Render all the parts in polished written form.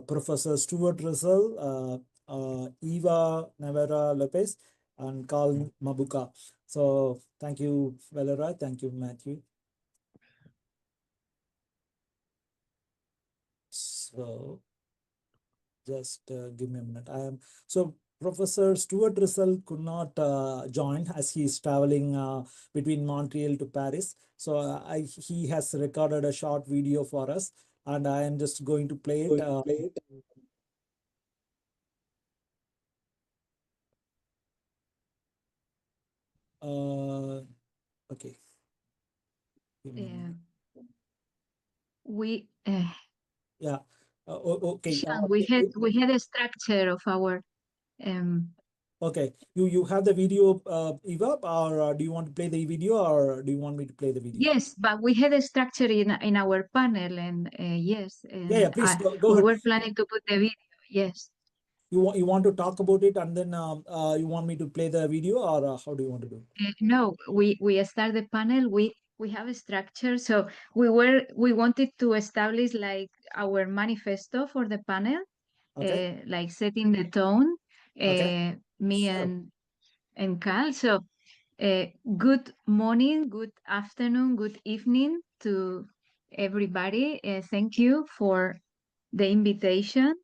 Professor Stuart Russell, Eva Navarro López, and Carl Mabuka. So thank you, Valeria. Thank you, Matthew. So just give me a minute. So Professor Stuart Russell could not join as he is traveling between Montreal to Paris. So he has recorded a short video for us, and I am just going to play it. Okay. Yeah. Okay. Sean, we had a structure of our. Okay. You have the video, Eva, or do you want to play the video, or do you want me to play the video? Yes, but we had a structure in our panel, and yes. Yeah. Please go we ahead. were planning to put the video. Yes. You want to talk about it, and then you want me to play the video, or how do you want to do? No, we start the panel. We have a structure, so we wanted to establish like our manifesto for the panel, Okay. like setting the tone. Okay. Me Sure. and Carl. So, good morning, good afternoon, good evening to everybody. Thank you for the invitation.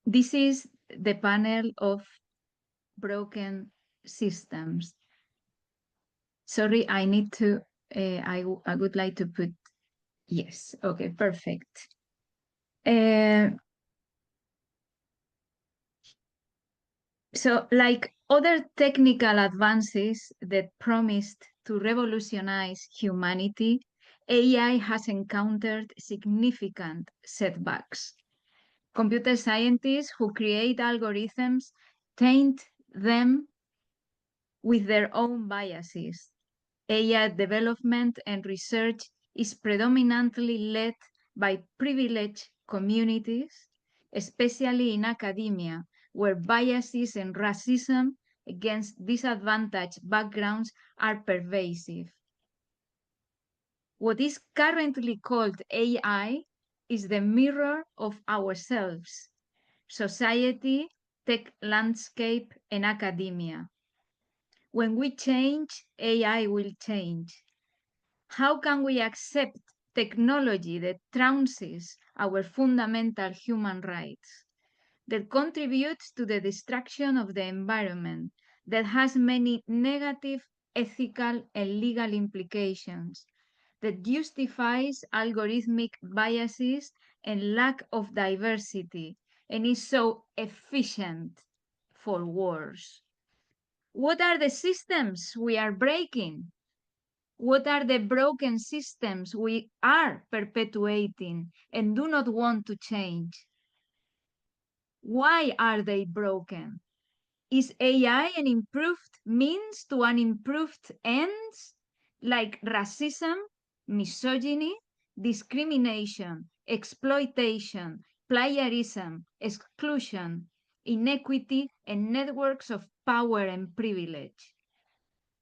This is the panel of broken systems. Sorry, I need to, I would like to put, yes, okay, perfect. So like other technical advances that promised to revolutionize humanity, AI has encountered significant setbacks. Computer scientists who create algorithms taint them with their own biases. AI development and research is predominantly led by privileged communities, especially in academia, where biases and racism against disadvantaged backgrounds are pervasive. What is currently called AI is the mirror of ourselves, society, tech landscape, and academia. When we change, AI will change. How can we accept technology that trounces our fundamental human rights, that contributes to the destruction of the environment, that has many negative ethical and legal implications, that justifies algorithmic biases and lack of diversity, and is so efficient for wars? What are the systems we are breaking? What are the broken systems we are perpetuating and do not want to change? Why are they broken? Is AI an improved means to an improved ends, like racism, misogyny, discrimination, exploitation, plagiarism, exclusion, inequity, and networks of power and privilege?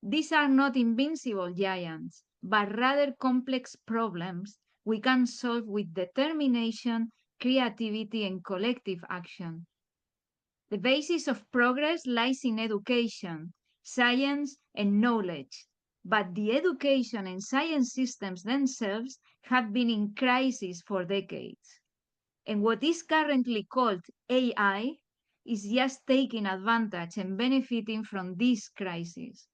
These are not invincible giants, but rather complex problems we can solve with determination, creativity, and collective action. The basis of progress lies in education, science, and knowledge, but the education and science systems themselves have been in crisis for decades. And what is currently called AI is just taking advantage and benefiting from this crisis.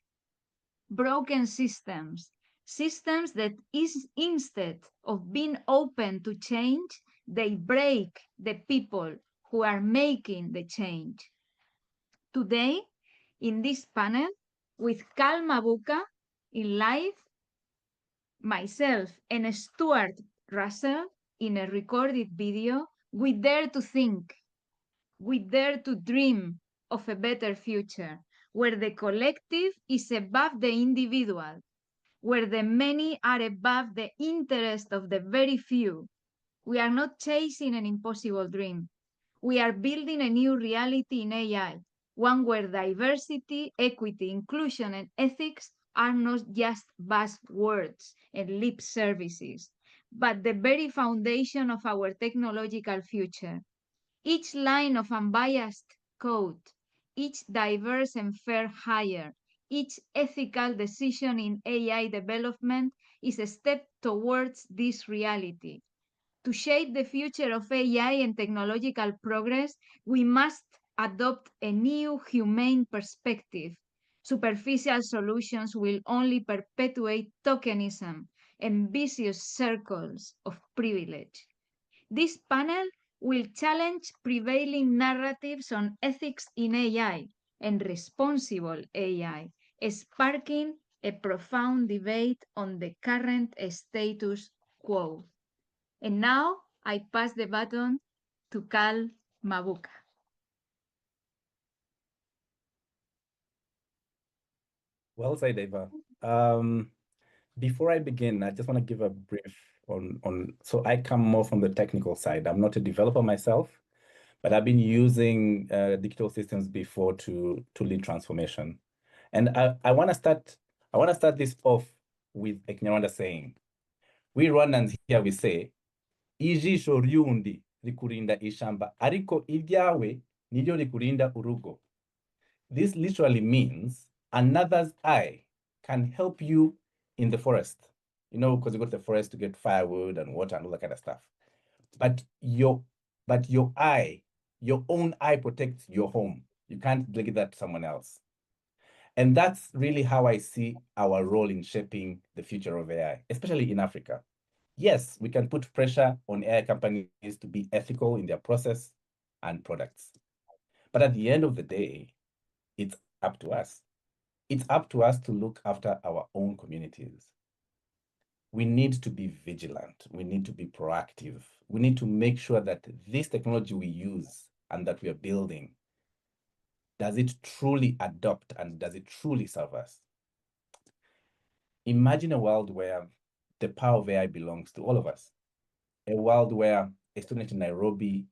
Broken systems, systems that instead of being open to change, they break the people who are making the change. Today, in this panel, with Carl Mabuka in live, myself, and Stuart Russell in a recorded video, we dare to think, we dare to dream of a better future, where the collective is above the individual, where the many are above the interest of the very few. We are not chasing an impossible dream. We are building a new reality in AI, one where diversity, equity, inclusion, and ethics are not just buzzwords and lip services, but the very foundation of our technological future. Each line of unbiased code, each diverse and fair hire, each ethical decision in AI development is a step towards this reality. To shape the future of AI and technological progress, we must adopt a new humane perspective. Superficial solutions will only perpetuate tokenism and vicious circles of privilege. This panel will challenge prevailing narratives on ethics in AI and responsible AI, sparking a profound debate on the current status quo. And now I pass the baton to Cal Mabuka. Well said, Eva. Before I begin, I just want to give a brief so I come more from the technical side. I'm not a developer myself, but I've been using digital systems before to lead transformation. And I want to start this off with a Kinyarwanda saying. We Rwandans here we say, ijisho ry'undi rikurinda ishamba, ariko iryawe niryo rikurinda urugo. This literally means another's eye can help you in the forest. You know, because you go to the forest to get firewood and water and all that kind of stuff. But your eye, your own eye protects your home. You can't delegate that to someone else. And that's really how I see our role in shaping the future of AI, especially in Africa. Yes, we can put pressure on AI companies to be ethical in their process and products. But at the end of the day, it's up to us. It's up to us to look after our own communities. We need to be vigilant. We need to be proactive. We need to make sure that this technology we use and that we are building, does it truly adopt and does it truly serve us? Imagine a world where the power of AI belongs to all of us. A world where a student in Nairobi,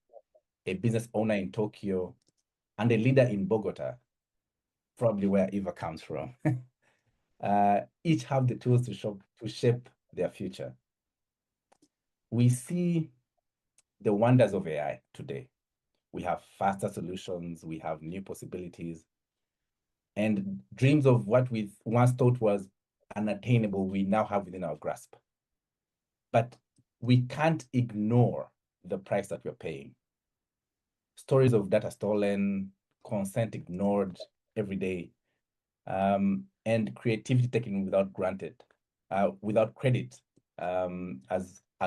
a business owner in Tokyo, and a leader in Bogota, probably where Eva comes from, each have the tools to shape their future. We see the wonders of AI today. We have faster solutions, we have new possibilities, and dreams of what we once thought was unattainable, we now have within our grasp. But we can't ignore the price that we're paying. Stories of data stolen, consent ignored every day, and creativity taken without credit, as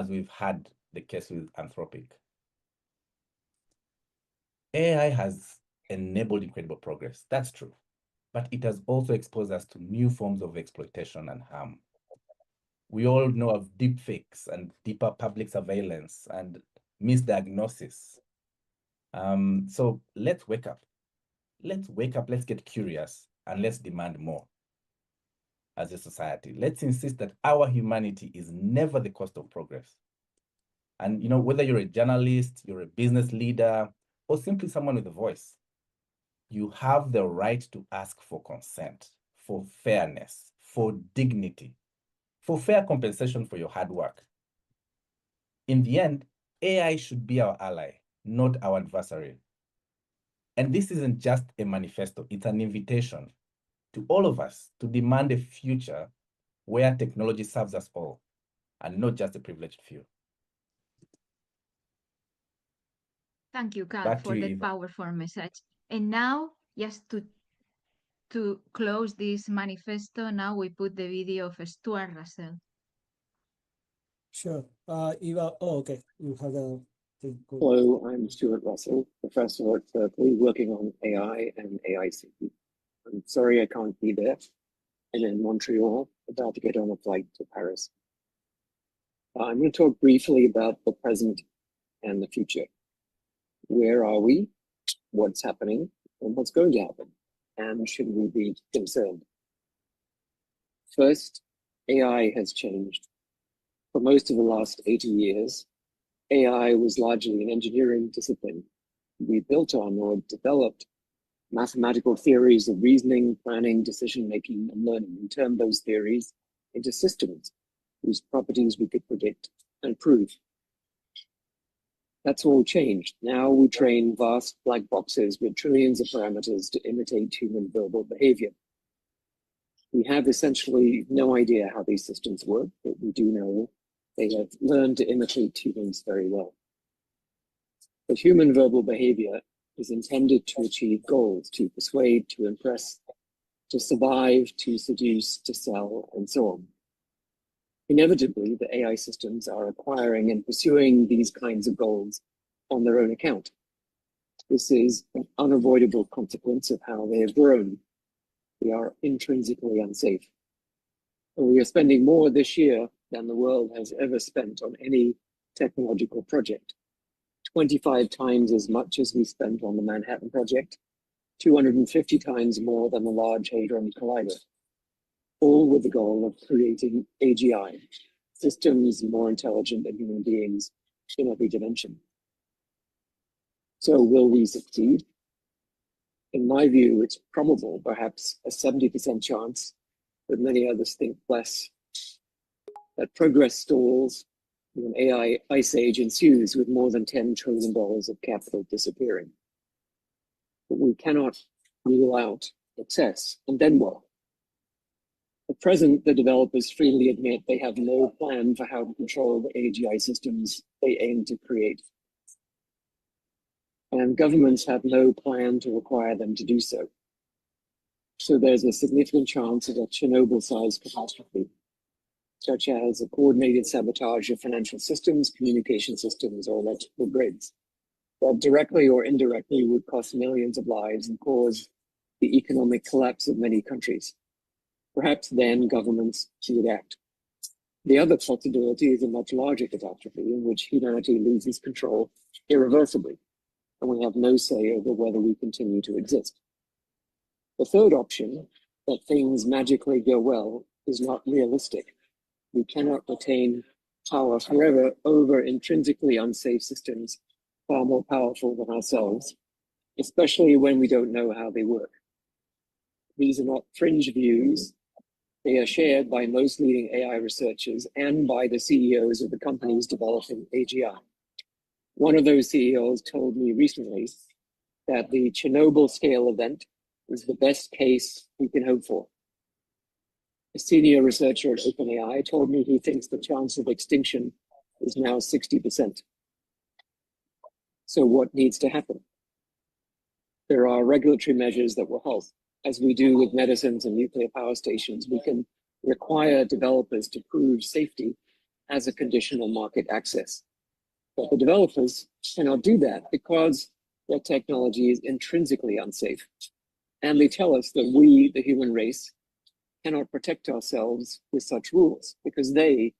we've had the case with Anthropic. AI has enabled incredible progress, that's true, but it has also exposed us to new forms of exploitation and harm. We all know of deepfakes and deeper public surveillance and misdiagnosis. So let's wake up. Let's get curious, and let's demand more as a society. Let's insist that our humanity is never the cost of progress. And whether you're a journalist, you're a business leader, or simply someone with a voice, you have the right to ask for consent, for fairness, for dignity, for fair compensation for your hard work. In the end, AI should be our ally, not our adversary. And this isn't just a manifesto, it's an invitation to all of us to demand a future where technology serves us all, and not just a privileged few. Thank you, Cal, Back to for you, that Eva. powerful message. And now, just to close this manifesto, now we put the video of Stuart Russell. Sure. Eva, okay, you have the thing. Hello, I'm Stuart Russell, professor at Berkeley, working on AI and AIC. I'm sorry I can't be there. I'm in Montreal, about to get on a flight to Paris. I'm going to talk briefly about the present and the future. Where are we? What's happening? And what's going to happen? And should we be concerned? First, AI has changed. For most of the last 80 years, AI was largely an engineering discipline. We built on or developed mathematical theories of reasoning, planning, decision-making, and learning, and turned those theories into systems whose properties we could predict and prove. That's all changed. Now we train vast black boxes with trillions of parameters to imitate human verbal behavior. We have essentially no idea how these systems work, but we do know they have learned to imitate humans very well. But human verbal behavior is intended to achieve goals, to persuade, to impress, to survive, to seduce, to sell, and so on. Inevitably, the AI systems are acquiring and pursuing these kinds of goals on their own account. This is an unavoidable consequence of how they have grown. We are intrinsically unsafe. And we are spending more this year than the world has ever spent on any technological project. 25 times as much as we spent on the Manhattan Project, 250 times more than the Large Hadron Collider, all with the goal of creating AGI, systems more intelligent than human beings in every dimension. So will we succeed? In my view, it's probable, perhaps a 70% chance, but many others think less, that progress stalls and an AI ice age ensues with more than $10 trillion of capital disappearing. But we cannot rule out success. And then what? At present, the developers freely admit they have no plan for how to control the AGI systems they aim to create. And governments have no plan to require them to do so. So there's a significant chance of a Chernobyl-sized catastrophe, such as a coordinated sabotage of financial systems, communication systems, or electrical grids, that directly or indirectly would cost millions of lives and cause the economic collapse of many countries. Perhaps then governments would act. The other possibility is a much larger catastrophe in which humanity loses control irreversibly, and we have no say over whether we continue to exist. The third option, that things magically go well, is not realistic. We cannot retain power forever over intrinsically unsafe systems far more powerful than ourselves, especially when we don't know how they work. These are not fringe views. They are shared by most leading AI researchers and by the CEOs of the companies developing AGI. One of those CEOs told me recently that the Chernobyl scale event is the best case we can hope for. A senior researcher at OpenAI told me he thinks the chance of extinction is now 60%. So what needs to happen? There are regulatory measures that will help. As we do with medicines and nuclear power stations, we can require developers to prove safety as a conditional market access. But the developers cannot do that because their technology is intrinsically unsafe. And they tell us that we, the human race, cannot protect ourselves with such rules because they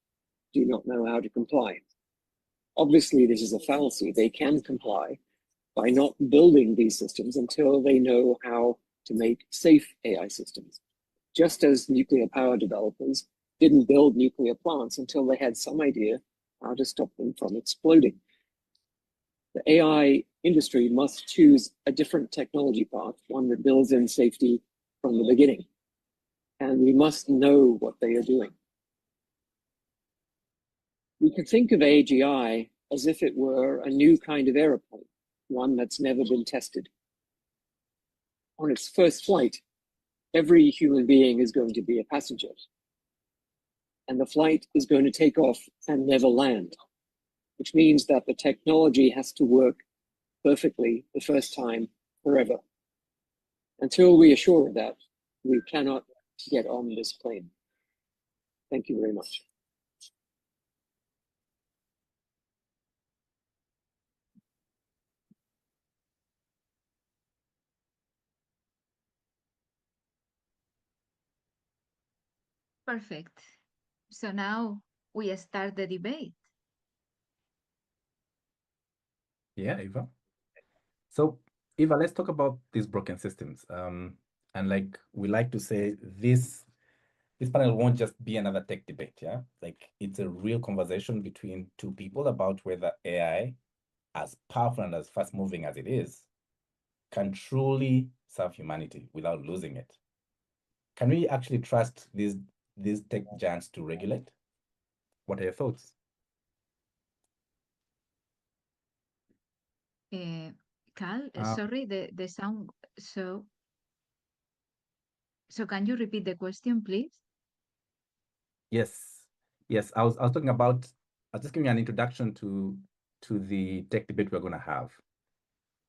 do not know how to comply. Obviously, this is a fallacy. They can comply by not building these systems until they know how to make safe AI systems, just as nuclear power developers didn't build nuclear plants until they had some idea how to stop them from exploding. The AI industry must choose a different technology path, one that builds in safety from the beginning. And we must know what they are doing. We can think of AGI as if it were a new kind of airplane, one that's never been tested. On its first flight, every human being is going to be a passenger. And the flight is going to take off and never land, which means that the technology has to work perfectly the first time forever. Until we are sure of that, we cannot get on this plane. Thank you very much. Perfect. So now we start the debate. Yeah, Eva. So, Eva, let's talk about these broken systems. And like we like to say, this panel won't just be another tech debate, yeah? Like it's a real conversation between two people about whether AI, as powerful and as fast-moving as it is, can truly serve humanity without losing it. Can we actually trust these tech giants to regulate? What are your thoughts? Cal, Uh, sorry, the sound. So can you repeat the question, please? yes, yes. I was talking about. I was just giving you an introduction to the tech debate we're going to have.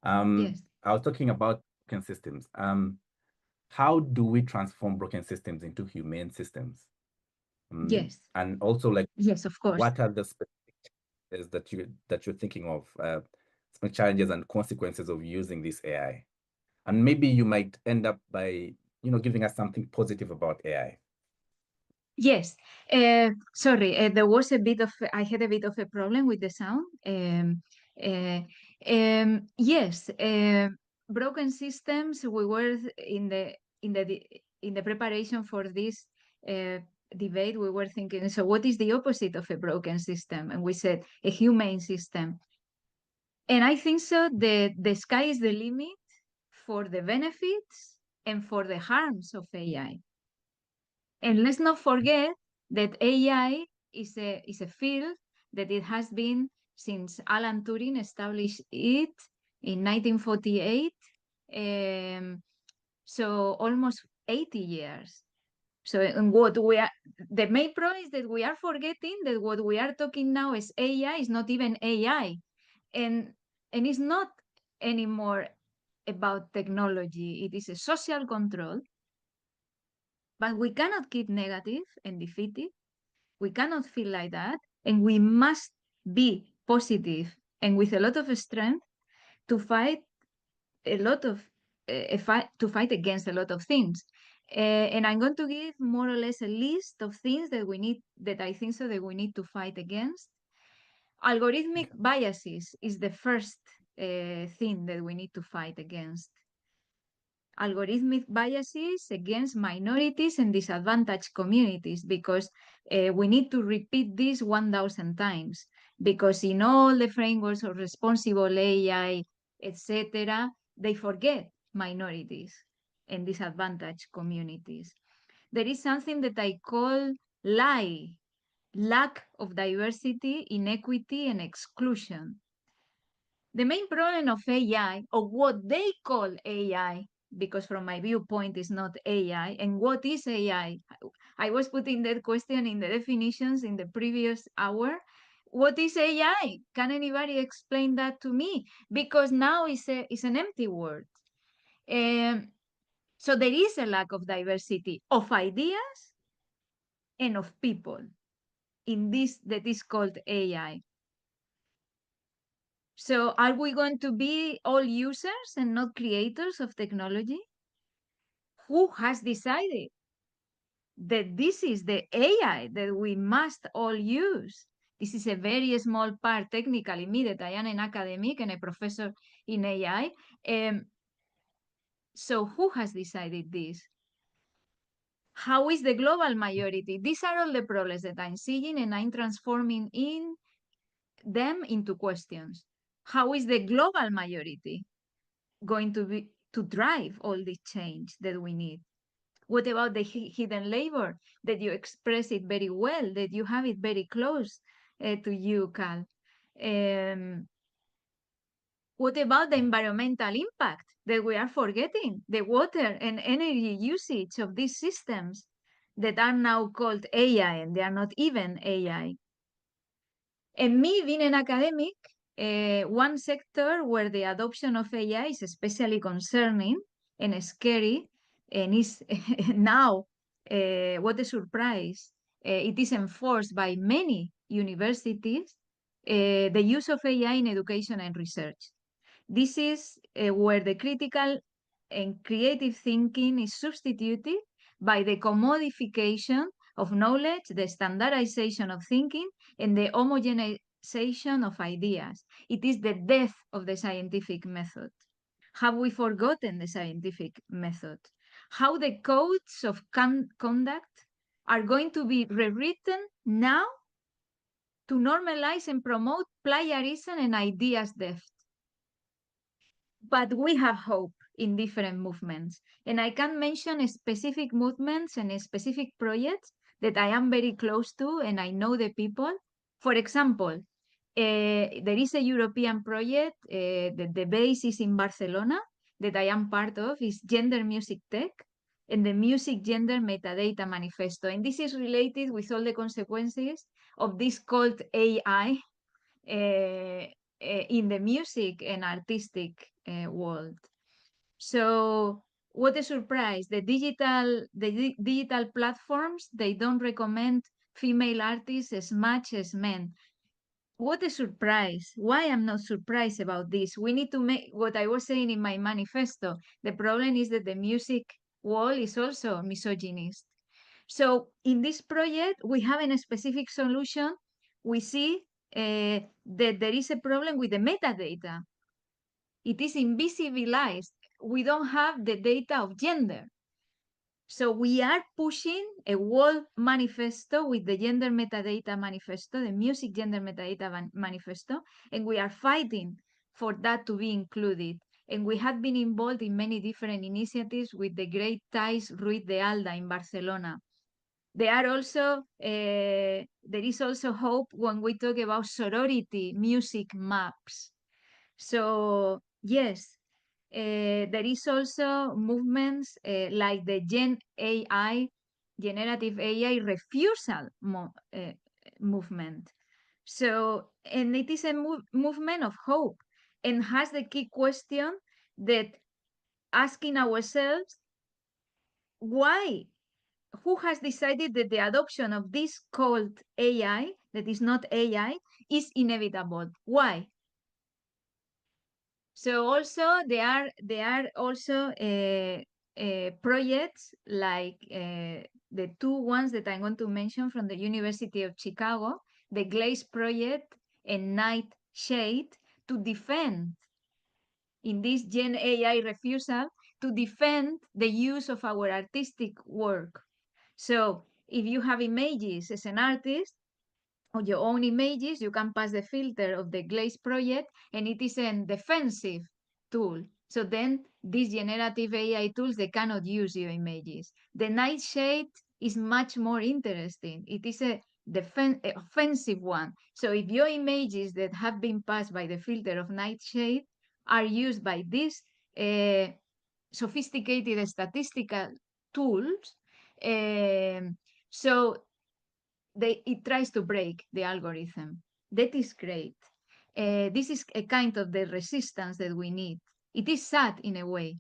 Yes. I was talking about broken systems. How do we transform broken systems into humane systems? Yes. And also, like, Yes, of course. what are the specific challenges that you're thinking of, some challenges and consequences of using this AI? And maybe you might end up by, giving us something positive about AI. Yes. Sorry, there was I had a bit of a problem with the sound. Yes, broken systems. We were in the preparation for this debate. We were thinking, so what is the opposite of a broken system? And we said a humane system. And I think so. The sky is the limit for the benefits and for the harms of AI. And let's not forget that AI is a field that it has been since Alan Turing established it in 1948. So almost 80 years. So what the main problem is that we are forgetting that what we are talking now is AI is not even AI. And it's not anymore about technology. It is a social control. But we cannot keep negative and defeated. We cannot feel like that. And we must be positive and with a lot of strength to fight a lot of to fight against a lot of things. And I'm going to give more or less a list of things that I think so that we need to fight against. Algorithmic biases is the first thing that we need to fight against. Algorithmic biases against minorities and disadvantaged communities, because we need to repeat this 1,000 times, because in all the frameworks of responsible AI, etc., they forget minorities and disadvantaged communities. There is something that I call lack of diversity, inequity, and exclusion. The main problem of AI, or what they call AI, because from my viewpoint is not AI, and what is AI? I was putting that question in the definitions in the previous hour. What is AI? Can anybody explain that to me? Because now it's an empty word. So there is a lack of diversity of ideas and of people in this that is called AI. So are we going to be all users and not creators of technology? Who has decided that this is the AI that we must all use? This is a very small part, technically, me, that I am an academic and a professor in AI. So who has decided this? How is the global majority? These are all the problems that I'm seeing, and I'm transforming them into questions. How is the global majority going to drive all the change that we need? What about the hidden labor that you express it very well, that you have it very close to you, Cal? What about the environmental impact that we are forgetting? The water and energy usage of these systems that are now called AI, and they are not even AI. And me being an academic, one sector where the adoption of AI is especially concerning and scary, and is now, what a surprise, it is enforced by many universities, the use of AI in education and research. This is where the critical and creative thinking is substituted by the commodification of knowledge, the standardization of thinking, and the homogenization of ideas. It is the death of the scientific method. Have we forgotten the scientific method? How the codes of conduct are going to be rewritten now to normalize and promote plagiarism and ideas theft. But we have hope in different movements. And I can mention specific movements and specific projects that I am very close to and I know the people. For example, There is a European project, the base is in Barcelona, that I am part of, is Gender Music Tech, and the Music Gender Metadata Manifesto. And this is related with all the consequences of this called AI in the music and artistic world. So what a surprise. The digital platforms, they don't recommend female artists as much as men. What a surprise. Why I'm not surprised about this? We need to make what I was saying in my manifesto. The problem is that the music world is also misogynist. So in this project, we have a specific solution. We see that there is a problem with the metadata. It is invisibilized. We don't have the data of gender. So we are pushing a world manifesto with the gender metadata manifesto, the music gender metadata manifesto, and we are fighting for that to be included. And we have been involved in many different initiatives with the great Thais Ruiz de Alda in Barcelona. There is also hope when we talk about sorority music maps. So yes, there is also movements like the Gen AI, generative AI refusal movement. So, and it is a movement of hope and has the key question that asking ourselves, why? Who has decided that the adoption of this called AI, that is not AI, is inevitable? Why? So also there are also projects like the two ones that I'm going to mention from the University of Chicago, the Glaze Project and Nightshade, to defend in this Gen AI refusal, to defend the use of our artistic work. So if you have images as an artist, or your own images, you can pass the filter of the Glaze project, and it is a defensive tool. So then these generative AI tools, they cannot use your images. The Nightshade is much more interesting. It is a offensive one. So if your images that have been passed by the filter of Nightshade are used by these sophisticated statistical tools, so it tries to break the algorithm. That is great. This is a kind of the resistance that we need. It is sad in a way.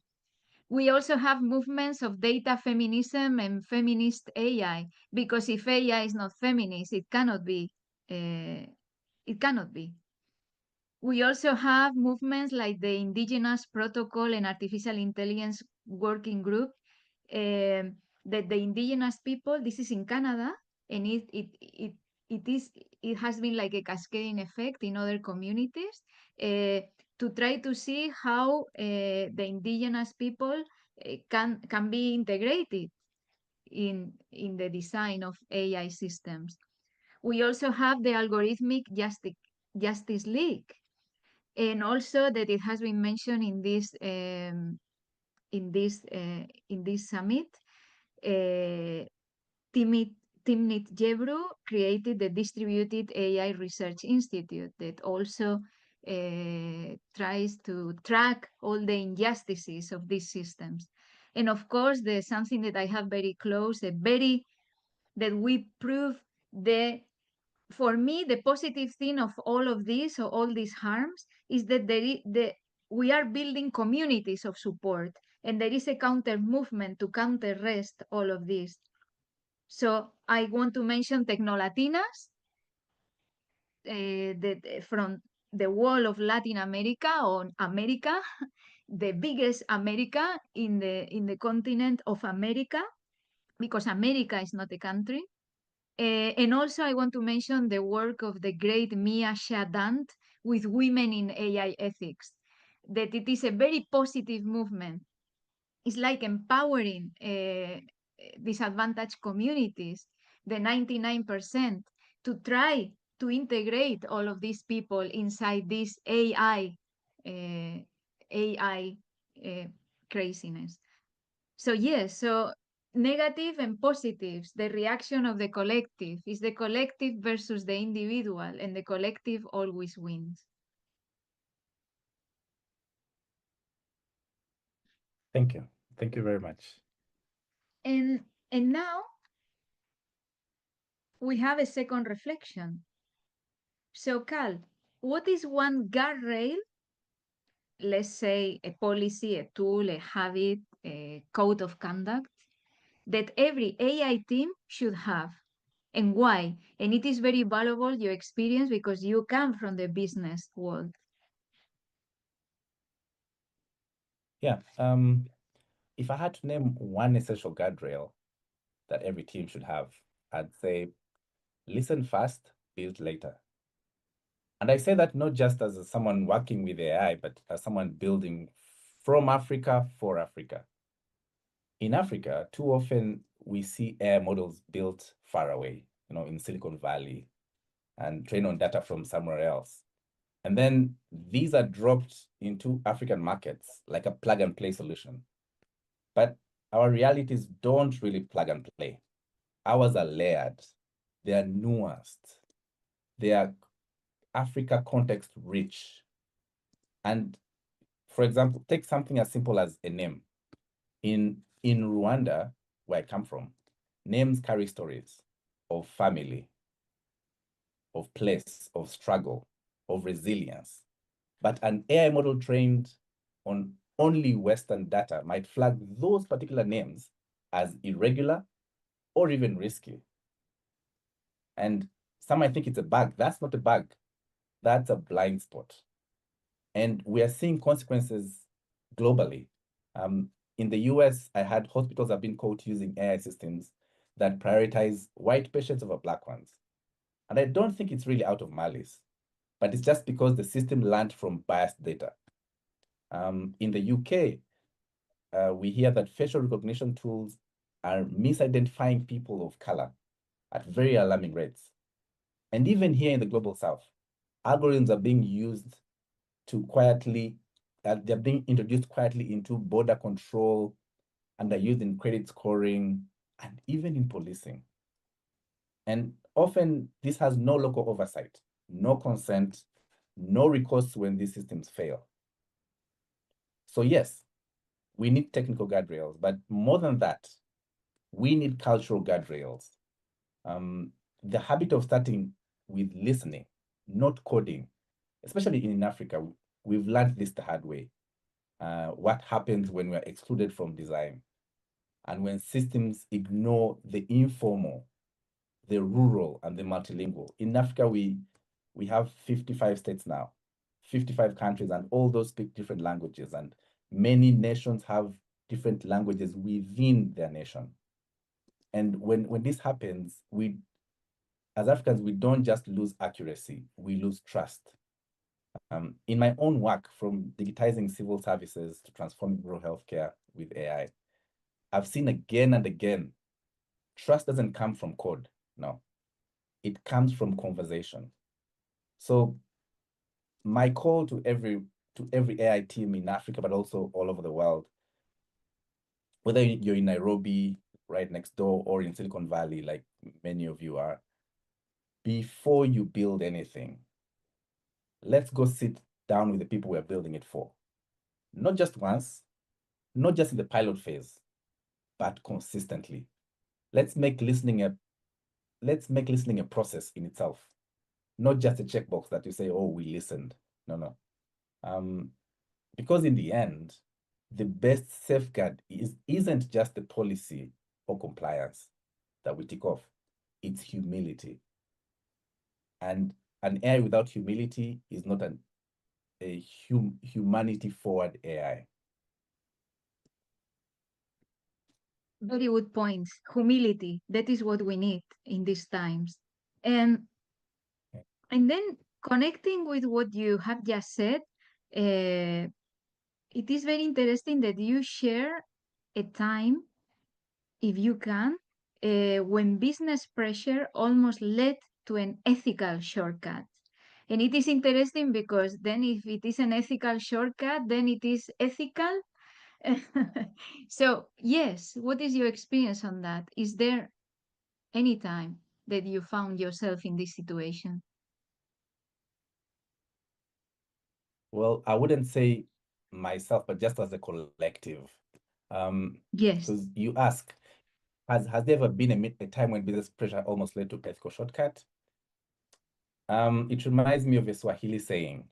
We also have movements of data feminism and feminist AI, because if AI is not feminist, it cannot be. It cannot be. We also have movements like the Indigenous Protocol and Artificial Intelligence Working Group, that the indigenous people, this is in Canada, and it has been like a cascading effect in other communities, to try to see how the indigenous people can be integrated in the design of AI systems. We also have the Algorithmic Justice League, and also that it has been mentioned in this summit. Timnit Gebru created the Distributed AI Research Institute that also tries to track all the injustices of these systems. And of course, there's something that I have very close, that we prove for me, the positive thing of all of this, or all these harms, is that we are building communities of support, and there is a counter movement to counter-rest all of this. So I want to mention Tecnolatinas, from the wall of Latin America, or America, the biggest America in the continent of America, because America is not a country. And also I want to mention the work of the great Mia Shadant with Women in AI Ethics, that it is a very positive movement. It's like empowering disadvantaged communities, the 99%, to try to integrate all of these people inside this AI craziness. So yes, so negative and positives, the reaction of the collective. Is the collective versus the individual, and the collective always wins. Thank you. Thank you very much. And now we have a second reflection. So, Cal, what is one guardrail, let's say a policy, a tool, a habit, a code of conduct, that every AI team should have? And why? And it is very valuable, your experience, because you come from the business world. Yeah. If I had to name one essential guardrail that every team should have, I'd say listen fast, build later. And I say that not just as someone working with AI, but as someone building from Africa for Africa. In Africa, too often we see AI models built far away, in Silicon Valley, and trained on data from somewhere else. And then these are dropped into African markets like a plug and play solution. But our realities don't really plug and play. Ours are layered, they are nuanced, they are Africa context rich. And for example, take something as simple as a name. In Rwanda, where I come from, names carry stories of family, of place, of struggle, of resilience. But an AI model trained on only Western data might flag those particular names as irregular or even risky. And some might think it's a bug. That's not a bug. That's a blind spot. And we are seeing consequences globally. In the US, I had hospitals have been caught using AI systems that prioritize white patients over Black ones. And I don't think it's really out of malice, but it's just because the system learned from biased data. In the UK, we hear that facial recognition tools are misidentifying people of color at very alarming rates. And even here in the global south, algorithms are being used to quietly, they're being introduced quietly into border control, and they're used in credit scoring and even in policing. And often this has no local oversight, no consent, no recourse when these systems fail. So yes, we need technical guardrails, but more than that, we need cultural guardrails. The habit of starting with listening, not coding, especially in Africa, we've learned this the hard way. What happens when we're excluded from design and when systems ignore the informal, the rural, and the multilingual. In Africa, we have 55 states now, 55 countries, and all those speak different languages, and many nations have different languages within their nation. And when this happens, as Africans, we don't just lose accuracy, we lose trust. In my own work, from digitizing civil services to transforming rural healthcare with AI, I've seen again and again, trust doesn't come from code, no. It comes from conversation. So my call to every AI team in Africa, but also all over the world, whether you're in Nairobi, right next door, or in Silicon Valley, like many of you are, before you build anything, let's go sit down with the people we're building it for. Not just once, not just in the pilot phase, but consistently. Let's make listening a process in itself, not just a checkbox that you say, oh, we listened. No. Because in the end, the best safeguard isn't just the policy or compliance that we tick off, it's humility. And an AI without humility is not a humanity-forward AI. Very good points. Humility, that is what we need in these times. And then connecting with what you have just said, it is very interesting that you share a time, if you can, when business pressure almost led to an ethical shortcut. And it is interesting because then if it is an ethical shortcut, then it is ethical So, yes, what is your experience on that? Is there any time that you found yourself in this situation? Well, I wouldn't say myself, but just as a collective. Yes, Because you ask, has there ever been a time when business pressure almost led to ethical shortcut? It reminds me of a Swahili saying.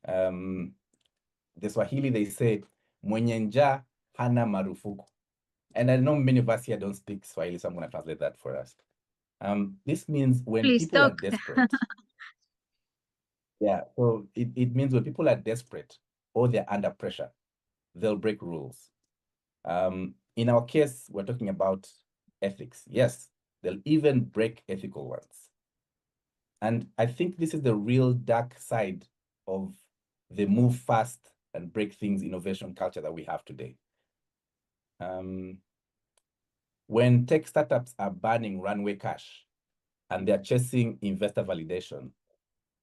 The Swahili, they say, mwenye njaa hana marufuku. And I know many of us here don't speak Swahili, so I'm going to translate that for us. This means when please people are talk. desperate. Yeah, so it means when people are desperate or they're under pressure, they'll break rules. In our case, we're talking about ethics. Yes, they'll even break ethical ones. And I think this is the real dark side of the move fast and break things innovation culture that we have today. When tech startups are burning runway cash and they're chasing investor validation,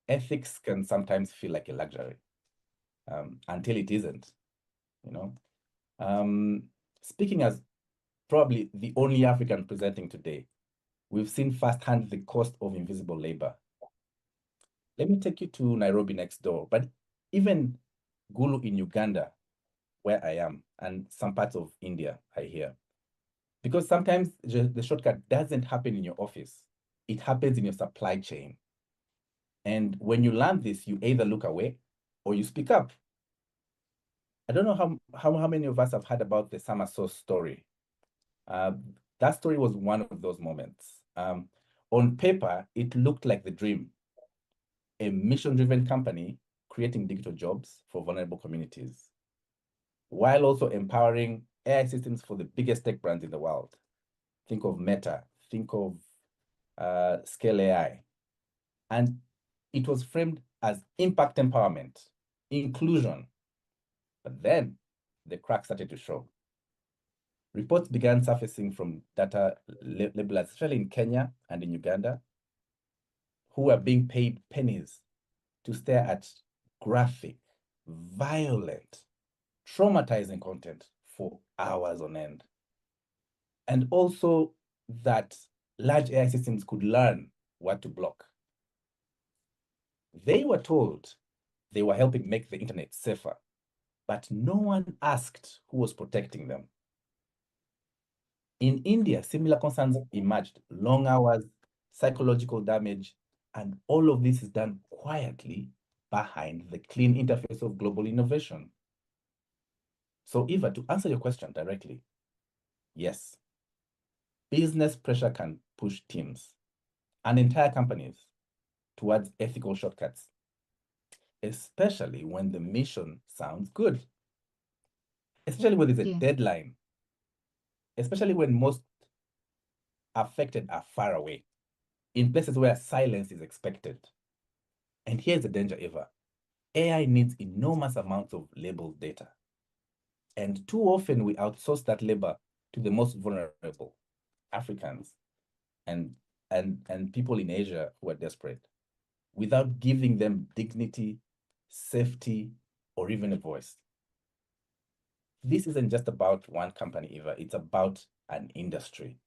ethics can sometimes feel like a luxury until it isn't, you know. Speaking as probably the only African presenting today, we've seen firsthand the cost of invisible labor. Let me take you to Nairobi next door, but even Gulu in Uganda, where I am, and some parts of India, I hear. Because sometimes the shortcut doesn't happen in your office, it happens in your supply chain. And when you learn this, you either look away or you speak up. I don't know how many of us have heard about the summer sauce story. That story was one of those moments. On paper, it looked like the dream, a mission-driven company creating digital jobs for vulnerable communities, while also empowering AI systems for the biggest tech brands in the world. Think of Meta, think of Scale AI. And it was framed as impact empowerment, inclusion. But then the cracks started to show. Reports began surfacing from data labelers, especially in Kenya and in Uganda, who were being paid pennies to stare at graphic, violent, traumatizing content for hours on end. And also that large AI systems could learn what to block. They were told they were helping make the internet safer, but no one asked who was protecting them. In India, similar concerns emerged: long hours, psychological damage, and all of this is done quietly behind the clean interface of global innovation. So Eva, to answer your question directly, yes, business pressure can push teams and entire companies towards ethical shortcuts, especially when the mission sounds good, especially when there's a Yeah. deadline, especially when most affected are far away, in places where silence is expected. And here's the danger, Eva. AI needs enormous amounts of labeled data. And too often we outsource that labor to the most vulnerable, Africans and people in Asia who are desperate, without giving them dignity, safety, or even a voice. This isn't just about one company, Eva. It's about an industry.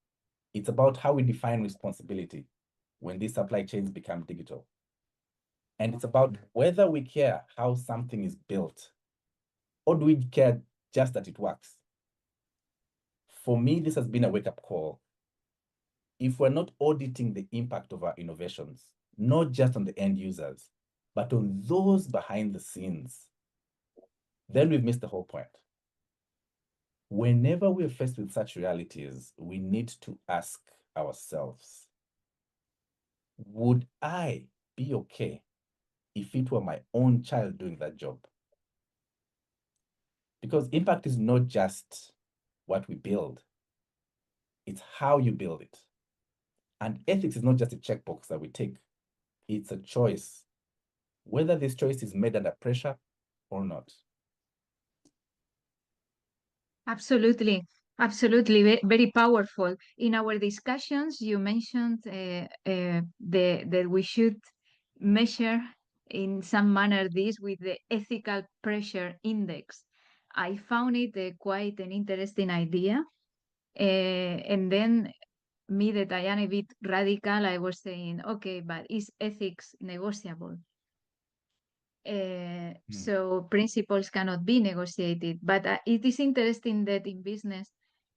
It's about how we define responsibility when these supply chains become digital. And it's about whether we care how something is built, or do we care just that it works? For me, this has been a wake-up call. If we're not auditing the impact of our innovations, not just on the end users, but on those behind the scenes, then we've missed the whole point. Whenever we're faced with such realities, we need to ask ourselves, would I be okay if it were my own child doing that job? Because impact is not just what we build, it's how you build it. And ethics is not just a checkbox that we take, it's a choice, whether this choice is made under pressure or not. Absolutely. Absolutely. Very powerful. In our discussions, you mentioned that we should measure in some manner this with the ethical pressure index. I found it quite an interesting idea. And then me, that I am a bit radical, I was saying, okay, but is ethics negotiable? So principles cannot be negotiated. But it is interesting that in business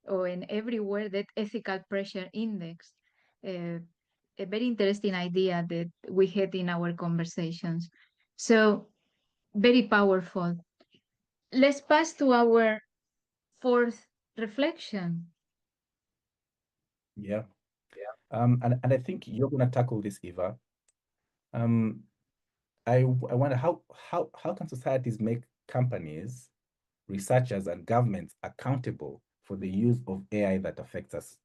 or in everywhere, that ethical pressure index, a very interesting idea that we had in our conversations. So very powerful. Let's pass to our fourth reflection. Yeah. And I think you're going to tackle this, Eva. I wonder how can societies make companies, researchers, and governments accountable for the use of AI that affects us?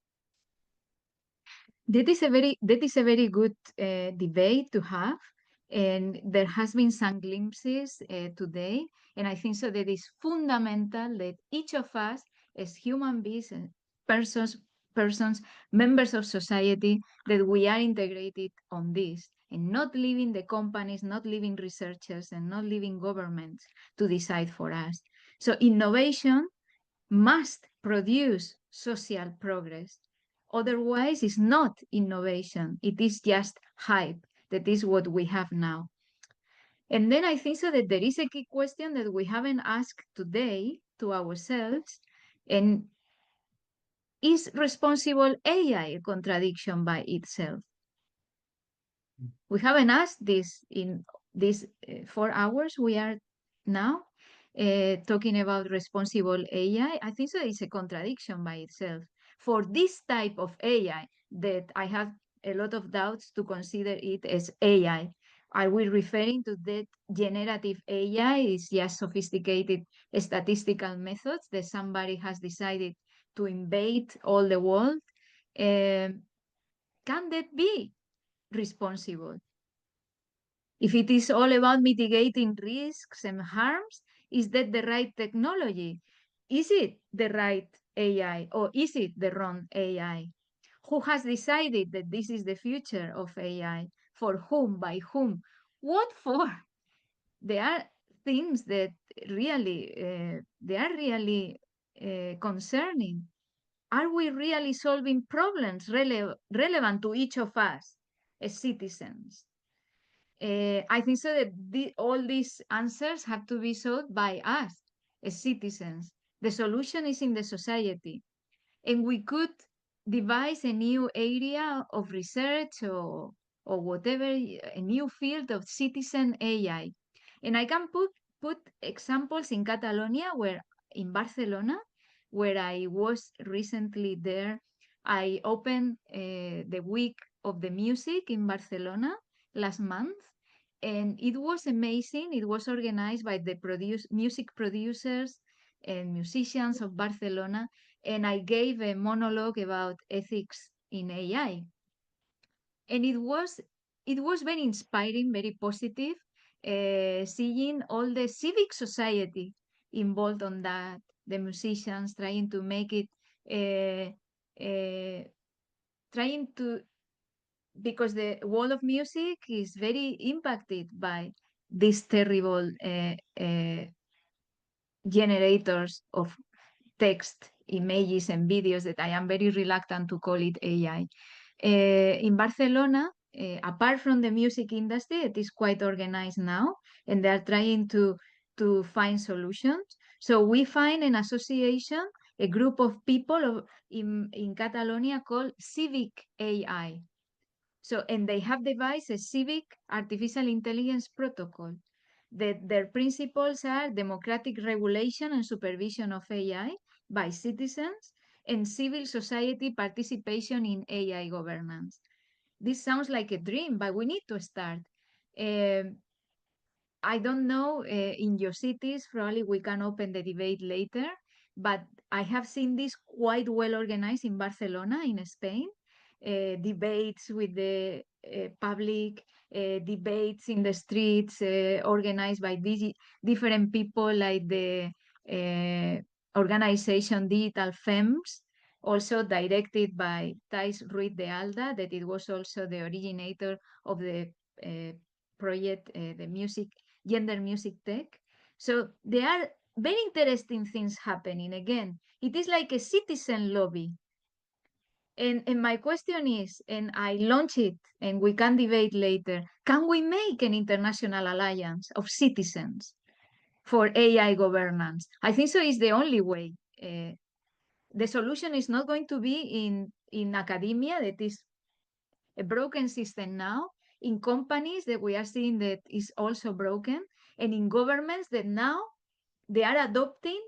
That is a very good debate to have, and there has been some glimpses today, and I think so that is fundamental that each of us as human beings, persons, members of society, that we are integrated on this and not leaving the companies, not leaving researchers, and not leaving governments to decide for us. So innovation must produce social progress. Otherwise, it's not innovation. It is just hype. That is what we have now. And then I think so that there is a key question that we haven't asked today to ourselves. And is responsible AI a contradiction by itself? We haven't asked this in these 4 hours we are now talking about responsible AI. I think so it's a contradiction by itself. For this type of AI that I have a lot of doubts to consider it as AI. Are we referring to that generative AI is just sophisticated statistical methods that somebody has decided to invade all the world? Can that be responsible? If it is all about mitigating risks and harms, is that the right technology? Is it the right AI or is it the wrong AI? Who has decided that this is the future of AI? For whom? By whom? What for? There are things that they are really concerning. Are we really solving problems relevant to each of us as citizens? I think so that all these answers have to be solved by us as citizens. The solution is in the society. And we could devise a new area of research or whatever, a new field of citizen AI. And I can put examples in Catalonia, in Barcelona, where I was recently there. I opened the week of the music in Barcelona last month, and it was amazing. It was organized by the music producers and musicians of Barcelona, and I gave a monologue about ethics in AI. And it was very inspiring, very positive, seeing all the civic society involved on that, the musicians trying to make it, trying to, because the world of music is very impacted by these terrible generators of text, images, and videos that I am very reluctant to call it AI. In Barcelona, apart from the music industry, it is quite organized now, and they are trying to find solutions. So we find an association, a group of people in Catalonia called Civic AI. So, and they have devised a civic artificial intelligence protocol. That their principles are democratic regulation and supervision of AI by citizens and civil society participation in AI governance. This sounds like a dream, but we need to start. I don't know in your cities, probably we can open the debate later, but I have seen this quite well organized in Barcelona, in Spain. Debates with the public, debates in the streets, organized by different people like the organization Digital Femmes, also directed by Thais Ruiz de Alda, that it was also the originator of the project, the gender music tech. So there are very interesting things happening. Again, it is like a citizen lobby. And my question is, and I launch it, and we can debate later, can we make an international alliance of citizens for AI governance? I think so is the only way. The solution is not going to be in academia, that is a broken system now, in companies that we are seeing that is also broken, and in governments that now they are adopting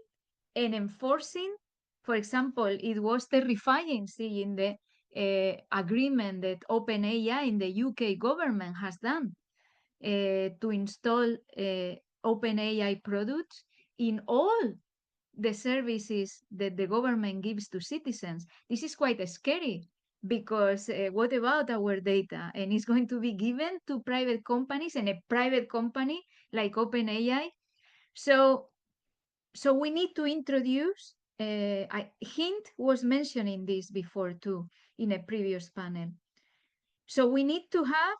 and enforcing. For example, it was terrifying seeing the agreement that OpenAI in the UK government has done to install OpenAI products in all the services that the government gives to citizens. This is quite scary because what about our data? And it's going to be given to private companies, and a private company like OpenAI. So we need to introduce, Hint was mentioning this before too in a previous panel. So we need to have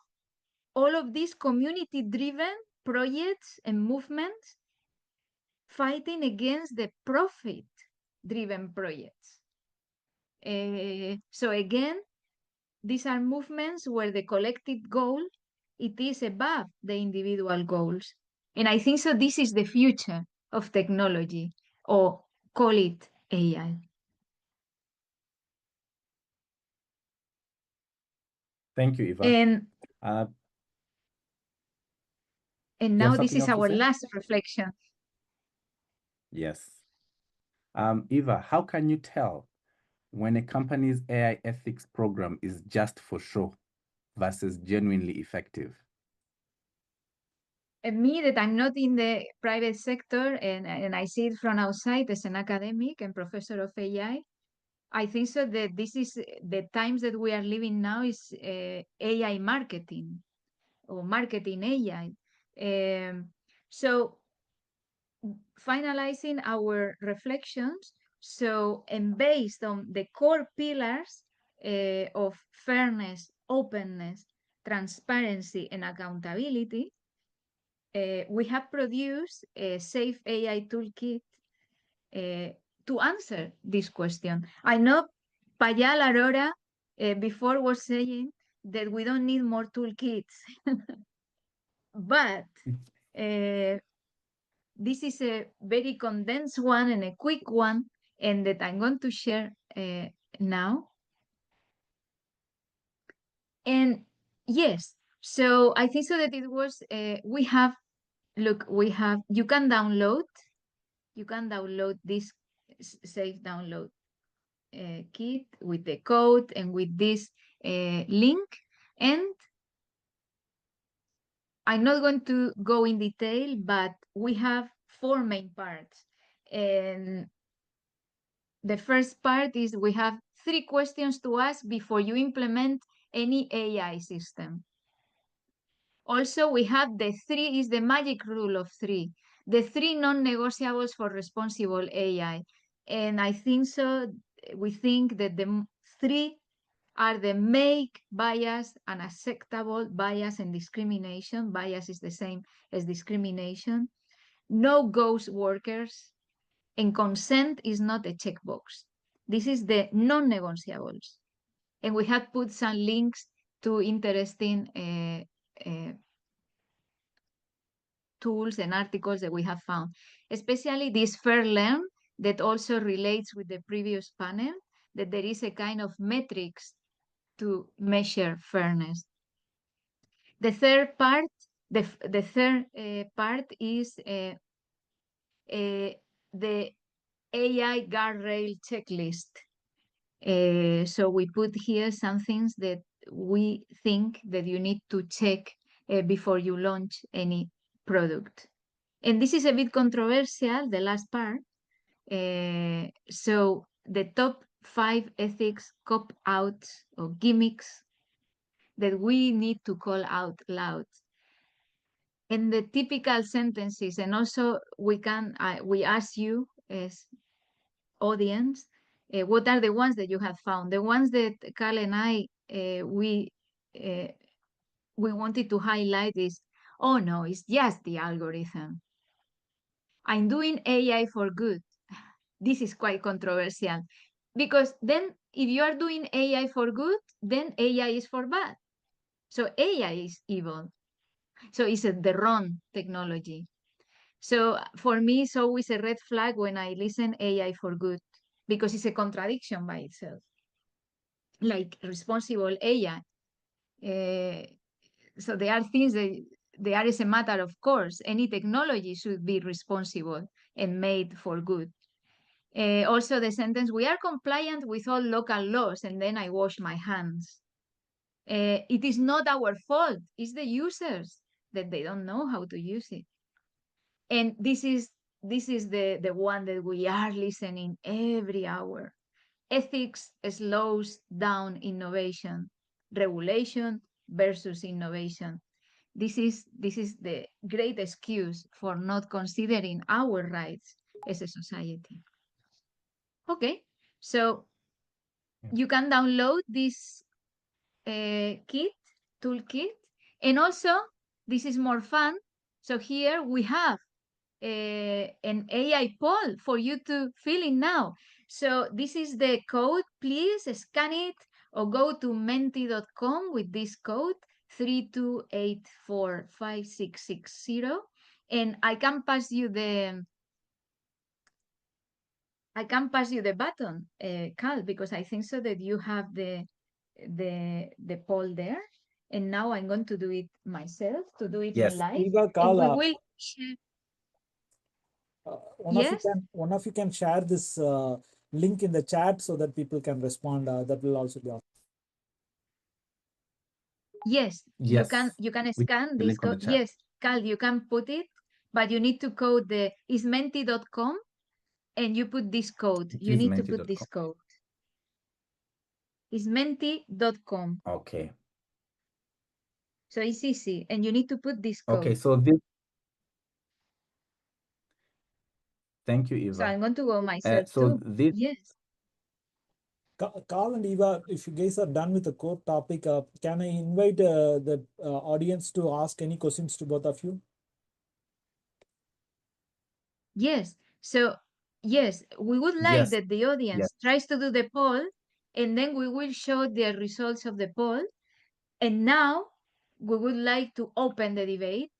all of these community-driven projects and movements fighting against the profit-driven projects. So again, these are movements where the collective goal, it is above the individual goals. And I think so this is the future of technology, or call it AI. Thank you, Eva. And Uh, now this something is else to our say? last reflection. Yes. Eva, how can you tell when a company's AI ethics program is just for show versus genuinely effective? And me, that I'm not in the private sector, and I see it from outside as an academic and professor of AI, I think so that this is the times that we are living now is AI marketing or marketing AI. So finalizing our reflections, so and based on the core pillars of fairness, openness, transparency, and accountability, we have produced a Safe AI Toolkit to answer this question. I know Payal Aurora before was saying that we don't need more toolkits, but this is a very condensed one and a quick one, and that I'm going to share now. And yes, so I think so that it was, we have, look, you can download this safe download kit with the code and with this link. And I'm not going to go in detail, but we have 4 main parts. And the first part is we have 3 questions to ask before you implement any AI system. Also, we have the 3 is the magic rule of 3, the 3 non-negotiables for responsible AI. And I think so, we think that the 3 are the make, bias, unacceptable, bias, and discrimination. Bias is the same as discrimination. No ghost workers, and consent is not a checkbox. This is the non-negotiables. And we have put some links to interesting tools and articles that we have found, especially this Fair Learn that also relates with the previous panel, that there is a kind of metrics to measure fairness. The third part, the third part is the AI guardrail checklist. So we put here some things that we think that you need to check before you launch any product. And this is a bit controversial, the last part. So the top 5 ethics cop-outs or gimmicks that we need to call out loud. And the typical sentences, and also we ask you as audience, what are the ones that you have found? The ones that Carl and I, we wanted to highlight is, oh no, it's just the algorithm. I'm doing AI for good. This is quite controversial because then if you are doing AI for good, then AI is for bad. So AI is evil. So it's the wrong technology. So for me, it's always a red flag when I listen AI for good because it's a contradiction by itself. Like responsible AI. So there are things that they are as a matter of course. Any technology should be responsible and made for good. Also, the sentence, we are compliant with all local laws, and then I wash my hands. It is not our fault, it's the users that they don't know how to use it. And this is the one that we are listening every hour. Ethics slows down innovation. Regulation versus innovation. This is the great excuse for not considering our rights as a society. Okay, so you can download this toolkit, and also this is more fun. So here we have an AI poll for you to fill in now. So this is the code. Please scan it or go to menti.com with this code 32845660, and I can pass you the button, Cal, because I think so that you have the poll there. And now I'm going to do it myself, to do it in Yes. live. Eva, And we Carla, will share. one Yes, of you can share this link in the chat so that people can respond. That will also be awesome. yes, Yes. you can We scan the this link on the code. chat. Yes, Cal, you can put it, but you need to code the ismenti.com, and you put this code. It You is need to put menti.com. this code. Ismenti.com. Okay. So it's easy, and you need to put this code. Okay, so this. Thank you, Eva. So I'm going to go myself so too. this. Yes. Carl and Eva, if you guys are done with the core topic, can I invite the audience to ask any questions to both of you? Yes. So, yes, we would like Yes. that the audience tries to do the poll, and then we will show the results of the poll. And now we would like to open the debate.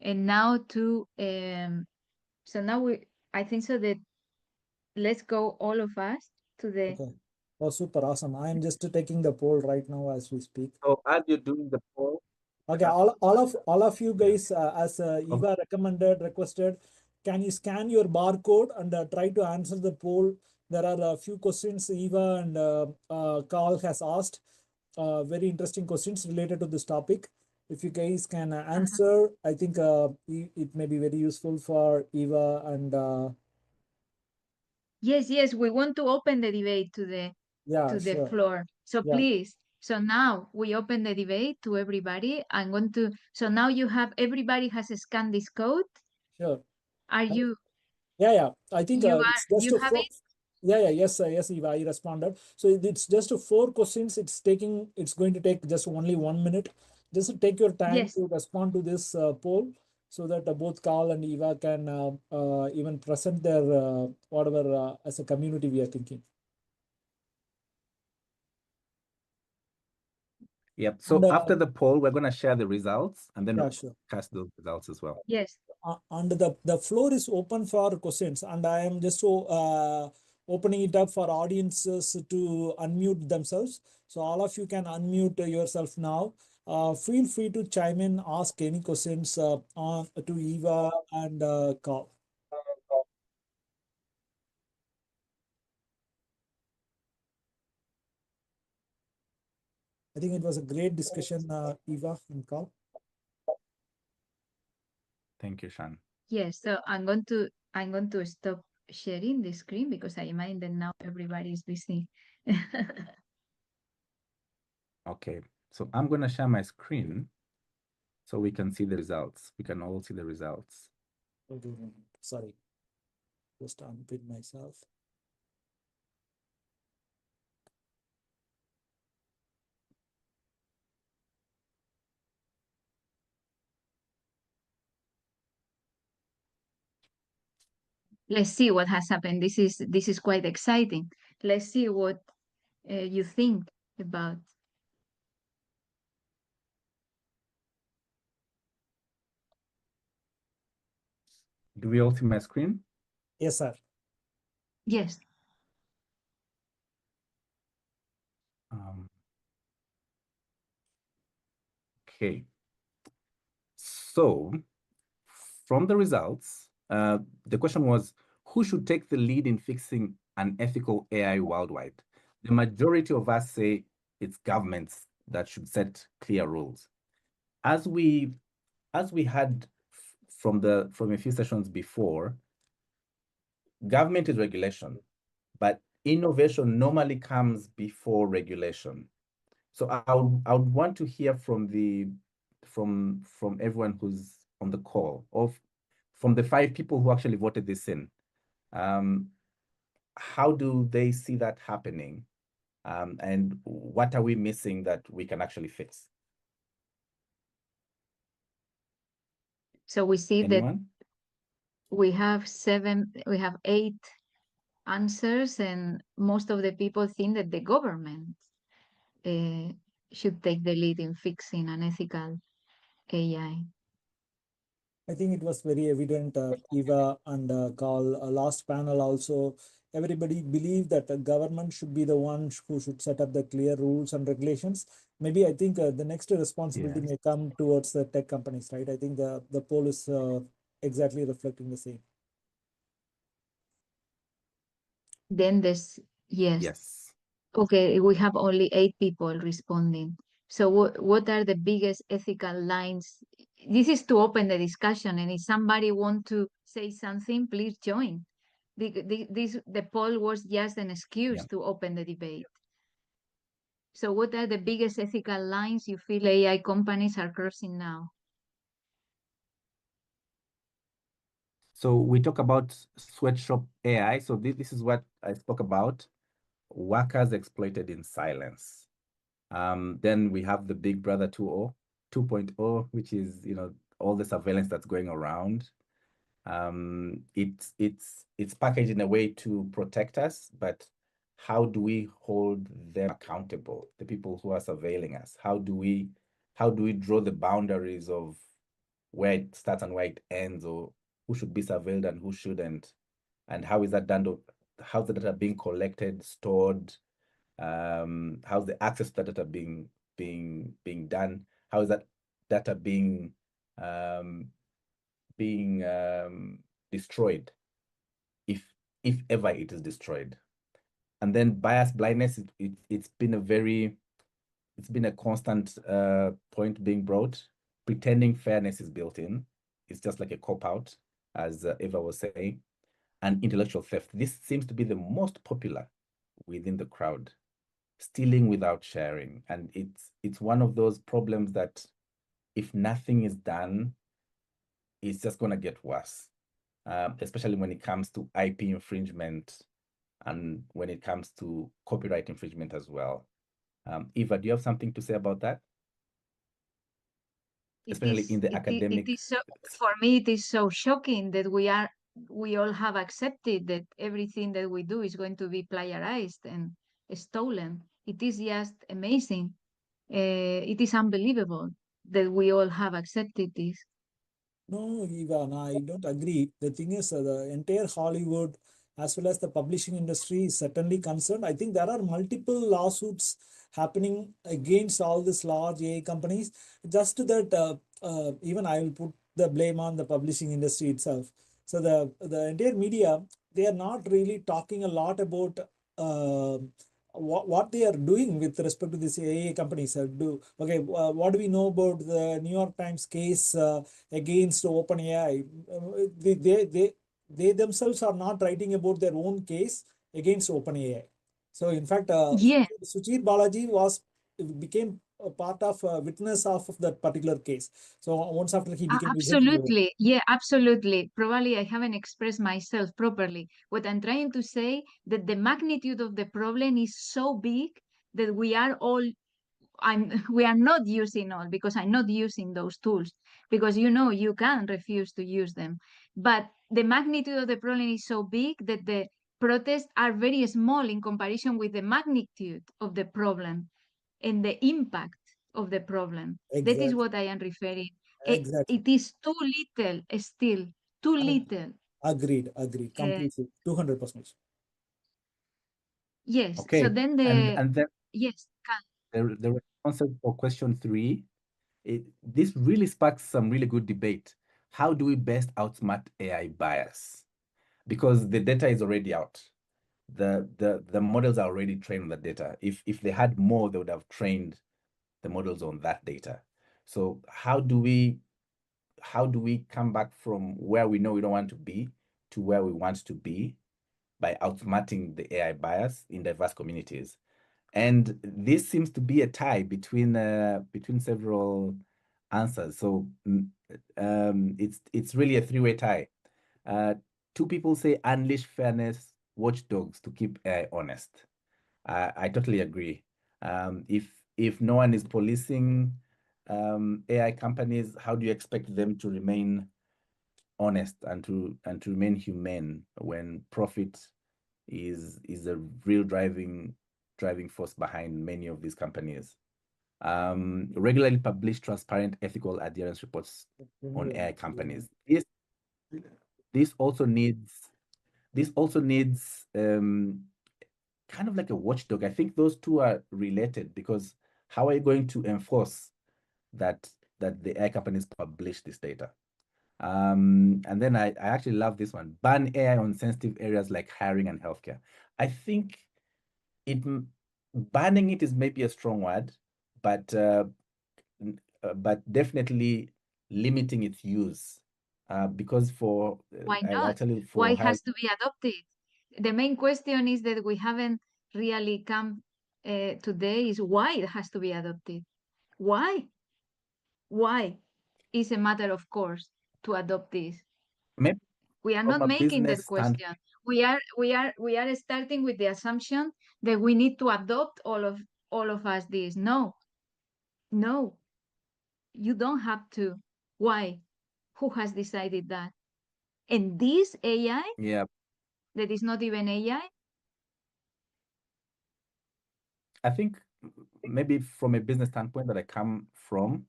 And now so now I think so that let's go all of us to the. Okay. Oh, super awesome. I am just taking the poll right now as we speak. So as you're doing the poll. Okay, all of you guys, as Eva requested, can you scan your barcode and try to answer the poll? There are a few questions Eva and Carl has asked, very interesting questions related to this topic. If you guys can answer, I think it may be very useful for Eva and Yes, we want to open the debate to the sure. floor. So Yeah. please, so now we open the debate to everybody. I'm going to, so now you have, everybody has scanned this code. Sure. Are you? Yeah. I think it's just You a have four. it? Yes, Eva, I responded. So it's just 4 questions. It's going to take just only 1 minute. Just take your time Yes. to respond to this poll so that both Carl and Eva can even present their whatever as a community we are thinking. Yep. So And, after the poll, we're going to share the results and then yeah, we'll sure. cast those results as well. Yes. And the floor is open for questions, and I am just opening it up for audiences to unmute themselves. So all of you can unmute yourself now. Feel free to chime in, ask any questions to Eva and Carl. I think it was a great discussion, Eva and Carl. Thank you, Sean. Yes. So I'm going to stop sharing the screen because I imagine that now everybody is busy. Okay. So I'm going to share my screen so we can see the results. We can all see the results. Okay, sorry. Just unpin myself. let's see what has happened. This is quite exciting. Let's see what you think about. Do we all see my screen? Yes, sir. Yes. Okay. So from the results, the question was, who should take the lead in fixing an ethical AI worldwide? The majority of us say it's governments that should set clear rules. As we had from a few sessions before, government is regulation, but innovation normally comes before regulation. So I would want to hear from everyone who's on the call, from the 5 people who actually voted this in. How do they see that happening? And what are we missing that we can actually fix? So we see Anyone? that we have 8 answers, and most of the people think that the government should take the lead in fixing an ethical AI. I think it was very evident, Eva and Carl, last panel also, everybody believed that the government should be the one who should set up the clear rules and regulations. Maybe I think the next responsibility may come towards the tech companies, right? I think the poll is exactly reflecting the same. Then there's, yes. Okay, we have only 8 people responding. So what are the biggest ethical lines? This is to open the discussion, and if somebody want to say something, please join. The poll was just an excuse to open the debate. So what are the biggest ethical lines you feel AI companies are crossing now? So we talk about sweatshop AI. So this is what I spoke about. Workers exploited in silence. Then we have the Big Brother 2.0, which is, all the surveillance that's going around. It's packaged in a way to protect us, but how do we hold them accountable, the people who are surveilling us? How do we draw the boundaries of where it starts and where it ends, or who should be surveilled and who shouldn't? And how is that done? How's the data being collected, stored? How's the access to data being done? How is that data being destroyed, if ever it is destroyed? And then bias, blindness, it's been a constant point being brought. Pretending fairness is built in. It's just like a cop-out, as Eva was saying. And intellectual theft. This seems to be the most popular within the crowd. Stealing without sharing. And it's one of those problems that if nothing is done, it's just going to get worse, especially when it comes to IP infringement and when it comes to copyright infringement as well. Eva, do you have something to say about that? Especially in the academic. For me, it is so shocking that we all have accepted that everything that we do is going to be plagiarized and stolen. It is just amazing. It is unbelievable that we all have accepted this. No, Ivan, I don't agree. The thing is, the entire Hollywood, as well as the publishing industry, is certainly concerned. I think there are multiple lawsuits happening against all these large AI companies. Just that, even I will put the blame on the publishing industry itself. So the entire media, they are not really talking a lot about what they are doing with respect to this AI companies. What do we know about the New York Times case against OpenAI? They themselves are not writing about their own case against OpenAI. So in fact, Suchir Balaji became a part of witness of that particular case. So once after he became absolutely, absolutely. Probably I haven't expressed myself properly. What I'm trying to say that the magnitude of the problem is so big that we are not using because I'm not using those tools, because you can refuse to use them. But the magnitude of the problem is so big that the protests are very small in comparison with the magnitude of the problem and the impact of the problem. That is Exactly. what I am referring. Exactly. It is too little still, too little. Agreed. Uh, Completely. 200%. yes. So Okay, then and then yes, the response for question 3, this really sparks some really good debate. How do we best outsmart AI bias? Because the data is already out. The models are already trained on the data. If they had more, they would have trained the models on that data. So how do we come back from where we know we don't want to be to where we want to be by outsmarting the AI bias in diverse communities? And this seems to be a tie between several answers. So it's really a three-way tie. 2 people say unleash fairness watchdogs to keep AI honest. I totally agree. If no one is policing AI companies, how do you expect them to remain honest and to remain humane when profit is a real driving force behind many of these companies? Regularly publish transparent ethical adherence reports on AI companies. This also needs kind of like a watchdog. I think those two are related, because how are you going to enforce that the AI companies publish this data? And then I actually love this one: ban AI on sensitive areas like hiring and healthcare. I think banning it is maybe a strong word, but definitely limiting its use, because why I'll not? tell you, Why for it has to be adopted? The main question is that we haven't really come today is why it has to be adopted. Why? Why? It's a matter of course to adopt this. maybe We are from not a making that business question. standpoint. We are starting with the assumption that we need to adopt all of us this. No, no, you don't have to. Why? Who has decided that? And this AI Yeah, that is not even AI, I think maybe from a business standpoint that I come from,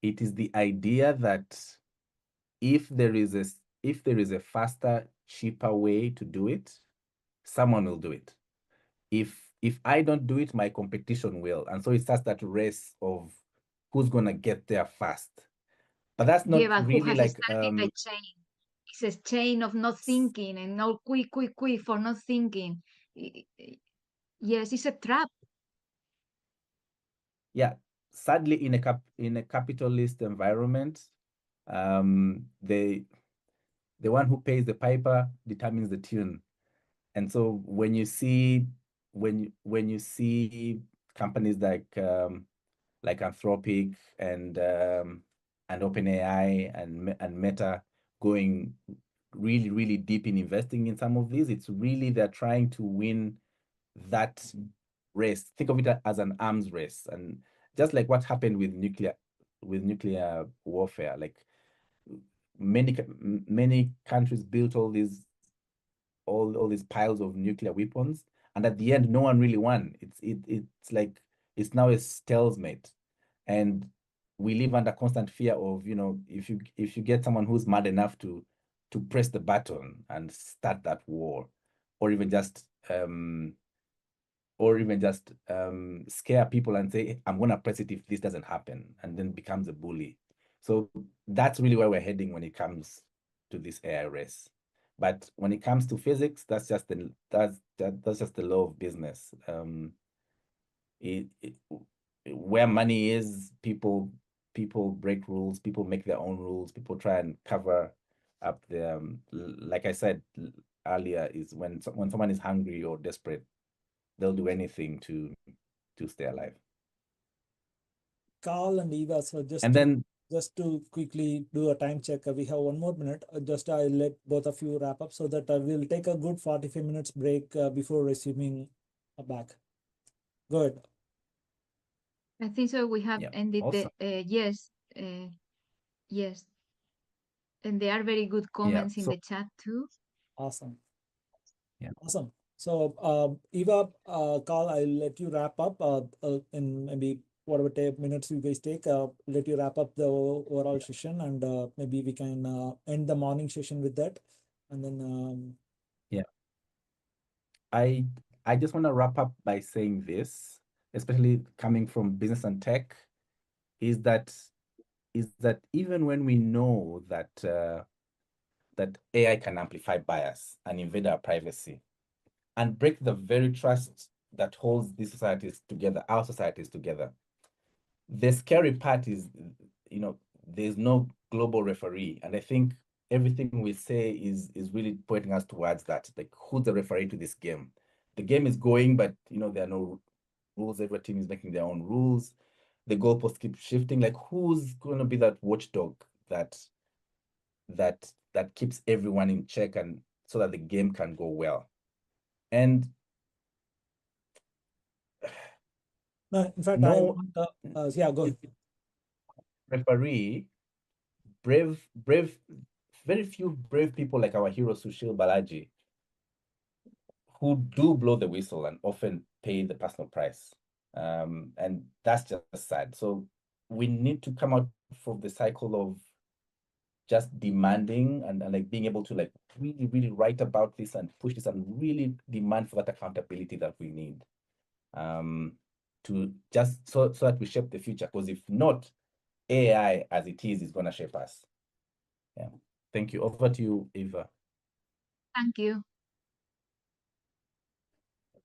it is the idea that if there is a faster, cheaper way to do it, someone will do it. If I don't do it, my competition will. And so it starts that race of who's gonna get there fast. But that's yeah, not but who really has like started the chain? It's a chain of not thinking and no quick, quick, quick for not thinking. Yes, it's a trap. yeah, sadly in a capitalist environment, the one who pays the piper determines the tune. And so when you see companies like Anthropic and OpenAI and Meta going really, really deep in investing in some of these, it's really they're trying to win that race. Think of it as an arms race, and just like what happened with nuclear warfare, like many countries built all these piles of nuclear weapons, and at the end no one really won. It's like it's now a stalemate, and we live under constant fear of, if you get someone who's mad enough to press the button and start that war, or even just scare people and say, I'm going to press it if this doesn't happen, and then becomes a bully. So that's really where we're heading when it comes to this AI race. But when it comes to physics, that's just the law of business. Where money is, people break rules, people make their own rules, people try and cover up the like I said earlier, is when someone is hungry or desperate, they'll do anything to stay alive. Carl and Eva, so just to quickly do a time check, we have 1 more minute. Just I'll let both of you wrap up so that we'll take a good 45 minutes break before resuming back. Go ahead. I think so. We have Yeah, ended awesome. yes, yes. And there are very good comments in so the chat too. Awesome. Yeah. Awesome. So, Eva, Carl, I'll let you wrap up in maybe whatever minutes you guys take. Let you wrap up the overall session, and maybe we can end the morning session with that, and then. I just want to wrap up by saying this, especially coming from business and tech, is that even when we know that that AI can amplify bias and invade our privacy and break the very trust that holds these societies together, our societies together, the scary part is, there's no global referee, and I think everything we say is really pointing us towards that, like, who's the referee to this game? The game is going, but there are no rules. Every team is making their own rules. The goalposts keep shifting. Like, who's going to be that watchdog that keeps everyone in check, and so that the game can go well? And No, in fact, I no, want yeah, go ahead. referee, very few brave people like our hero Sushil Balaji, who do blow the whistle and often pay the personal price. And that's just sad. So we need to come out from the cycle of just demanding and like being able to like really, really write about this and push this and really demand for that accountability that we need, to just so that we shape the future. Because if not, AI as it is going to shape us. Yeah. Thank you. Over to you, Eva. Thank you.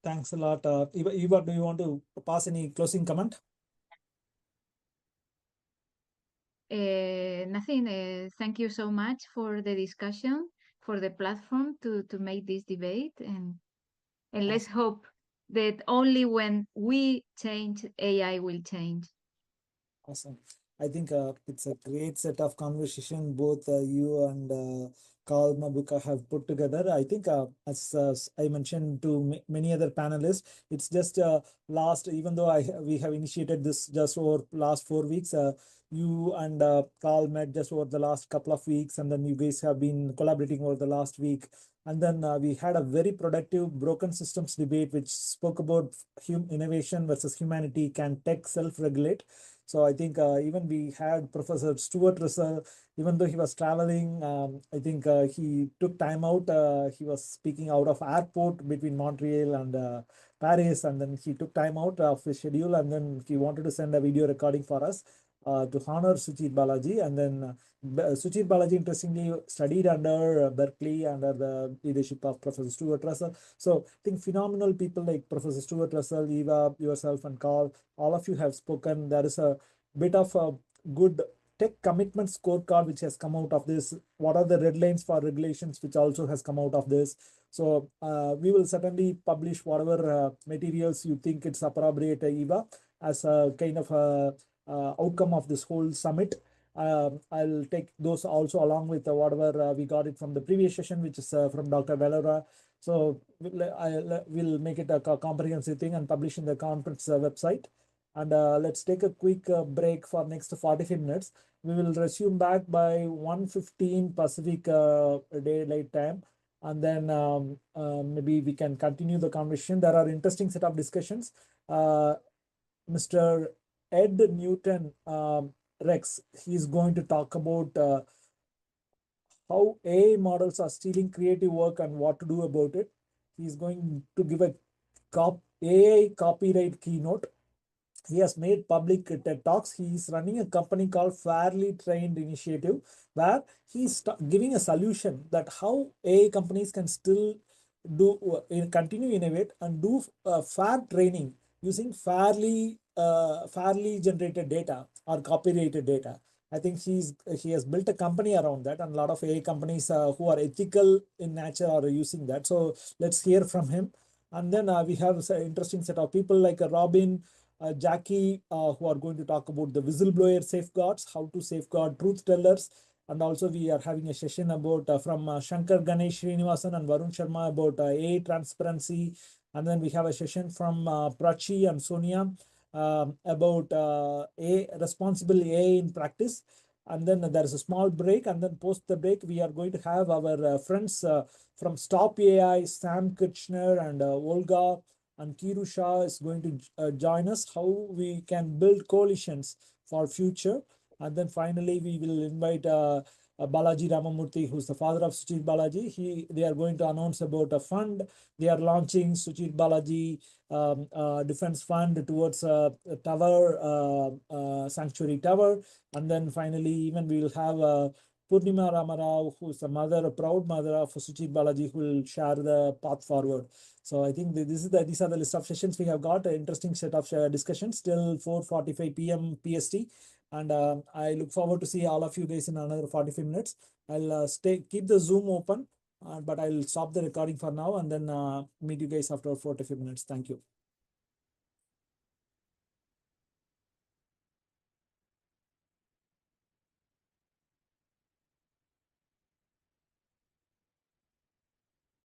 Thanks a lot. Eva, do you want to pass any closing comment? Nothing. Thank you so much for the discussion, for the platform to make this debate, and let's hope that only when we change, AI will change. Awesome. I think it's a great set of conversation both you and Carl Mabuka have put together. I think as I mentioned to many other panelists, it's just last, even though we have initiated this just over last 4 weeks, you and Carl met just over the last couple of weeks, and then you guys have been collaborating over the last week. And then we had a very productive broken systems debate, which spoke about innovation versus humanity. Can tech self-regulate? So I think even we had Professor Stuart Russell, even though he was traveling, I think he took time out. He was speaking out of airport between Montreal and Paris, and then he took time out of his schedule, and then he wanted to send a video recording for us to honor Suchit Balaji. And then Suchit Balaji, interestingly, studied under Berkeley under the leadership of Professor Stuart Russell. So I think phenomenal people like Professor Stuart Russell, Eva, yourself, and Carl, all of you have spoken. There is a bit of a good tech commitment scorecard which has come out of this. What are the red lines for regulations which also has come out of this? So we will certainly publish whatever materials you think it's appropriate, Eva, as a kind of a outcome of this whole summit. I'll take those also along with whatever we got it from the previous session, which is from Dr. Valera. So we'll make it a comprehensive thing and publish in the conference website. And let's take a quick break for next 45 minutes. We will resume back by 1:15 Pacific Daylight Time. And then maybe we can continue the conversation. There are interesting set of discussions. Mr. Ed Newton Rex, he's going to talk about how AI models are stealing creative work and what to do about it. He's going to give a AI copyright keynote. He has made public TED Talks. He is running a company called Fairly Trained Initiative, where he's giving a solution that how AI companies can still do continue innovate and do fair training using fairly generated data or copyrighted data. I think he has built a company around that, and a lot of AI companies who are ethical in nature are using that. So let's hear from him. And then we have an interesting set of people like Robin, Jackie, who are going to talk about the whistleblower safeguards, how to safeguard truth tellers. And also we are having a session about from Shankar Ganesh Srinivasan and Varun Sharma about AI transparency. And then we have a session from Prachi and Sonia about responsible AI in practice. and then there is a small break, and then post the break, we are going to have our friends from Stop AI, Sam Kirchner and Olga and Kiru Shah is going to join us, how we can build coalitions for future. And then finally, we will invite Balaji Ramamurthy, who's the father of Suchit Balaji. They are going to announce about a fund. They are launching Suchit Balaji Defense Fund towards a tower, sanctuary tower. And then finally, even we will have Purnima Ramarao, who's the mother, a proud mother of Suchit Balaji, who will share the path forward. So I think these are the list of sessions we have got. An interesting set of discussions till 4:45 p.m. PST. And I look forward to see all of you guys in another 45 minutes. I'll keep the Zoom open, but I'll stop the recording for now and then meet you guys after 45 minutes. Thank you.